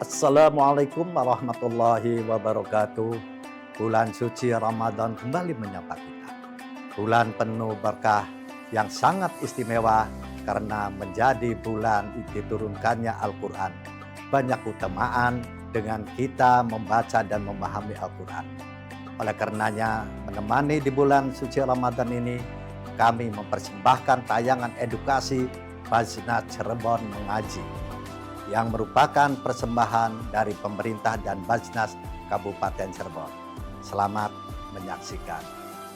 Assalamualaikum warahmatullahi wabarakatuh. Bulan suci Ramadan kembali menyapa kita. Bulan penuh berkah yang sangat istimewa karena menjadi bulan diturunkannya Al-Quran. Banyak keutamaan dengan kita membaca dan memahami Al-Quran. Oleh karenanya, menemani di bulan suci Ramadan ini, kami mempersembahkan tayangan edukasi Basnas Cirebon Mengaji, yang merupakan persembahan dari pemerintah dan Basnas Kabupaten Cirebon. Selamat menyaksikan.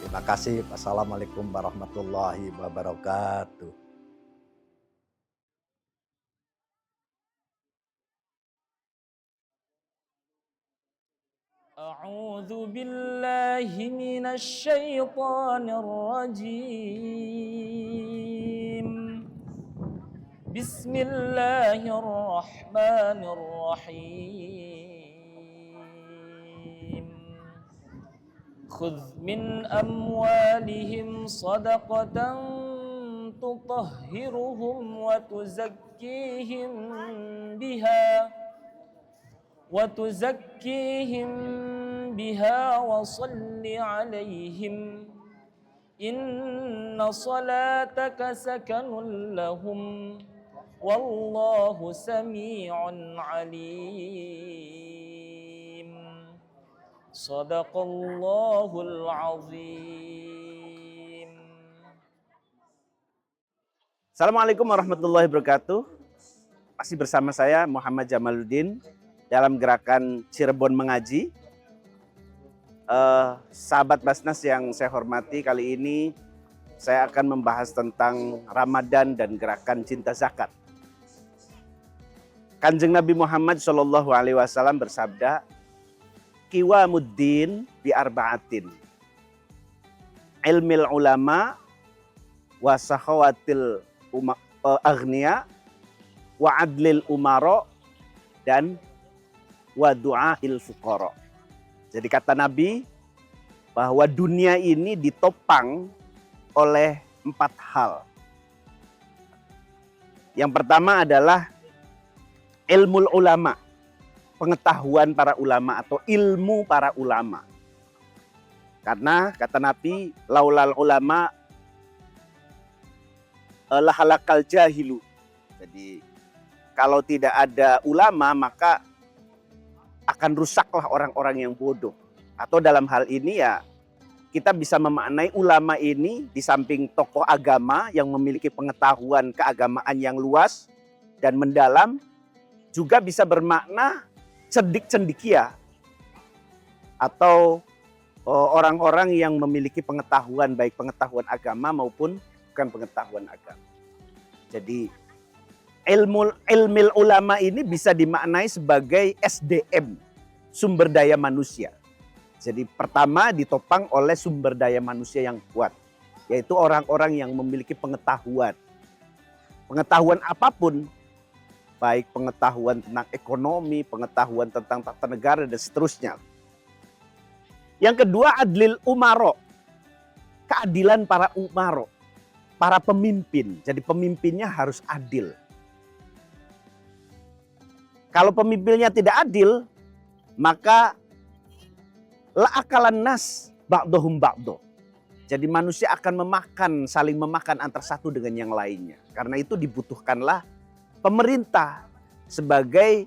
Terima kasih. Wassalamualaikum warahmatullahi wabarakatuh. أعوذ بالله من الشيطان الرجيم. بسم الله الرحمن الرحيم. خذ من أموالهم صدقة تطهرهم وتزكيهم بها وصل عليهم إن صلاتك سكن لهم والله سميع عليم. صدق الله العظيم. Assalamualaikum warahmatullahi wabarakatuh. Masih bersama saya Muhammad Jamaluddin dalam gerakan Cirebon Mengaji. Sahabat Basnas yang saya hormati, kali ini saya akan membahas tentang Ramadan dan gerakan cinta zakat. Kanjeng Nabi Muhammad SAW bersabda, "Qiwamuddin bi arba'atin, ilmil ulama, wa sahawatil aghnia, wa adlil umaro, dan wa du'ail fuqara." Jadi kata Nabi bahwa dunia ini ditopang oleh 4 hal. Yang pertama adalah ilmul ulama, pengetahuan para ulama atau ilmu para ulama. Karena kata Nabi, laulal ulama lahalakal jahilu. Jadi kalau tidak ada ulama maka akan rusaklah orang-orang yang bodoh. Atau dalam hal ini ya kita bisa memaknai ulama ini di samping tokoh agama yang memiliki pengetahuan keagamaan yang luas dan mendalam, juga bisa bermakna cendik-cendikia atau orang-orang yang memiliki pengetahuan, baik pengetahuan agama maupun bukan pengetahuan agama. Jadi ilmu ulama ini bisa dimaknai sebagai SDM, sumber daya manusia. Jadi pertama ditopang oleh sumber daya manusia yang kuat, yaitu orang-orang yang memiliki pengetahuan. Pengetahuan apapun, baik pengetahuan tentang ekonomi, pengetahuan tentang tata negara dan seterusnya. Yang kedua, adlil umaro, keadilan para umaro, para pemimpin. Jadi pemimpinnya harus adil. Kalau pemimpinnya tidak adil, maka la akalan nas ba'dohum ba'do. Jadi manusia akan saling memakan antara satu dengan yang lainnya. Karena itu dibutuhkanlah pemerintah sebagai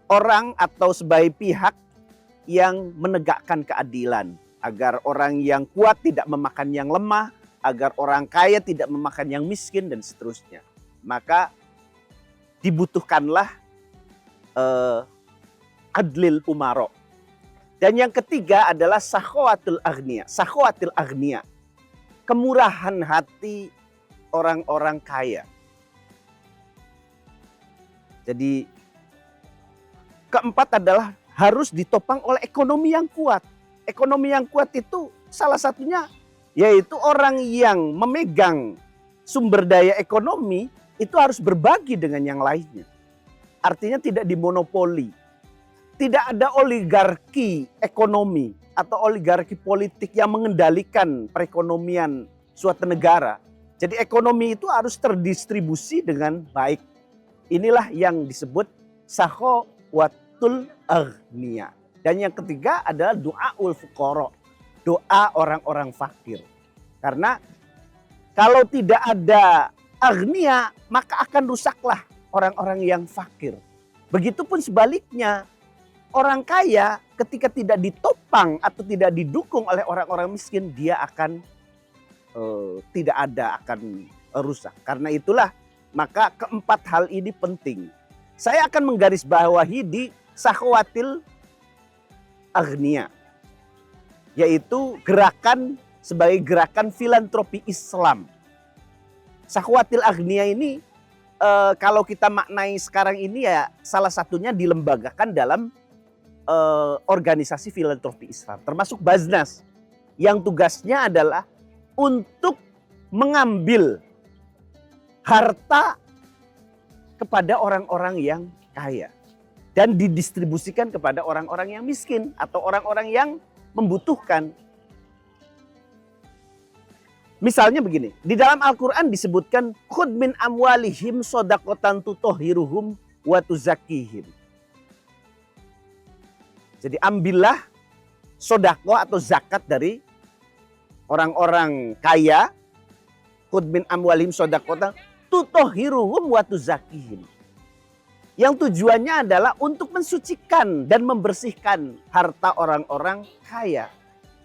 orang atau sebagai pihak yang menegakkan keadilan. Agar orang yang kuat tidak memakan yang lemah, agar orang kaya tidak memakan yang miskin dan seterusnya. Maka dibutuhkanlah adlil umaro. Dan yang ketiga adalah sakhawatul aghnia. Kemurahan hati orang-orang kaya. Jadi keempat adalah harus ditopang oleh ekonomi yang kuat. Ekonomi yang kuat itu salah satunya yaitu orang yang memegang sumber daya ekonomi itu harus berbagi dengan yang lainnya. Artinya tidak dimonopoli. Tidak ada oligarki ekonomi atau oligarki politik yang mengendalikan perekonomian suatu negara. Jadi ekonomi itu harus terdistribusi dengan baik. Inilah yang disebut sakhawatul aghnia. Dan yang ketiga adalah doaul fuqara, doa orang-orang fakir. Karena kalau tidak ada aghnia, maka akan rusaklah orang-orang yang fakir. Begitupun sebaliknya, orang kaya ketika tidak ditopang atau tidak didukung oleh orang-orang miskin, dia akan tidak ada, akan rusak. Karena itulah maka keempat hal ini penting. Saya akan menggarisbawahi di sakhawatil aghnia, yaitu gerakan sebagai gerakan filantropi Islam. Sakhawatil aghnia ini kalau kita maknai sekarang ini ya salah satunya dilembagakan dalam organisasi filantropi Islam, termasuk Baznas, yang tugasnya adalah untuk mengambil harta kepada orang-orang yang kaya dan didistribusikan kepada orang-orang yang miskin atau orang-orang yang membutuhkan. Misalnya begini, di dalam Al-Quran disebutkan khud min amwalihim shadaqatan tutahhiruhum wa tuzakkihim. Jadi ambillah sodako atau zakat dari orang-orang kaya. Khud min amwalihim shadaqatan tutahhiruhum wa tuzakkihim. Yang tujuannya adalah untuk mensucikan dan membersihkan harta orang-orang kaya.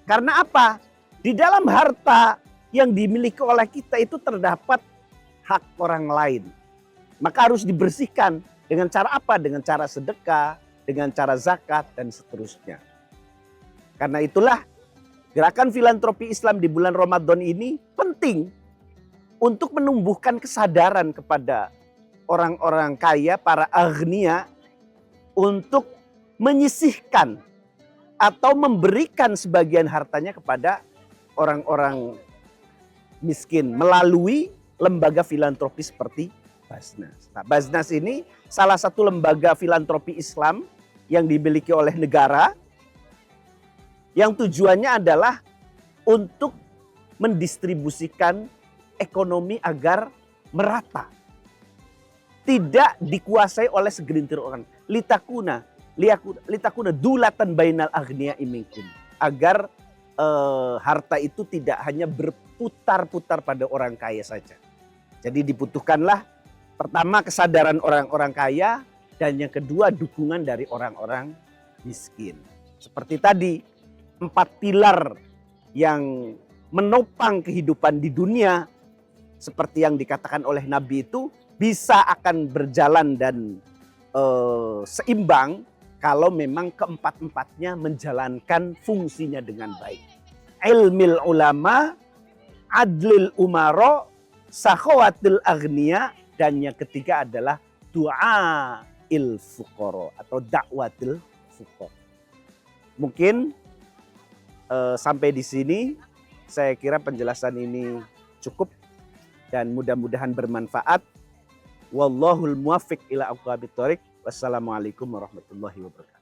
Karena apa? Di dalam harta yang dimiliki oleh kita itu terdapat hak orang lain. Maka harus dibersihkan. Dengan cara apa? Dengan cara sedekah, dengan cara zakat, dan seterusnya. Karena itulah gerakan filantropi Islam di bulan Ramadan ini penting untuk menumbuhkan kesadaran kepada orang-orang kaya, para aghnia, untuk menyisihkan atau memberikan sebagian hartanya kepada orang-orang miskin melalui lembaga filantropi seperti Baznas. Nah, Baznas ini salah satu lembaga filantropi Islam yang dimiliki oleh negara yang tujuannya adalah untuk mendistribusikan ekonomi agar merata. Tidak dikuasai oleh segelintir orang. Litakuna dulatan bainal aghniya minkum. Agar harta itu tidak hanya berputar-putar pada orang kaya saja. Jadi dibutuhkanlah pertama kesadaran orang-orang kaya, dan yang kedua dukungan dari orang-orang miskin. Seperti tadi 4 pilar yang menopang kehidupan di dunia seperti yang dikatakan oleh Nabi itu bisa akan berjalan dan seimbang kalau memang keempat-empatnya menjalankan fungsinya dengan baik. Ilmil ulama, adlil umaro, sakhawatil aghnia, dan yang ketiga adalah doa il fuqara atau dakwatil fuqara. Mungkin sampai di sini saya kira penjelasan ini cukup dan mudah-mudahan bermanfaat. Wallahul muwaffiq ila aqwamit thoriq. Wassalamualaikum warahmatullahi wabarakatuh.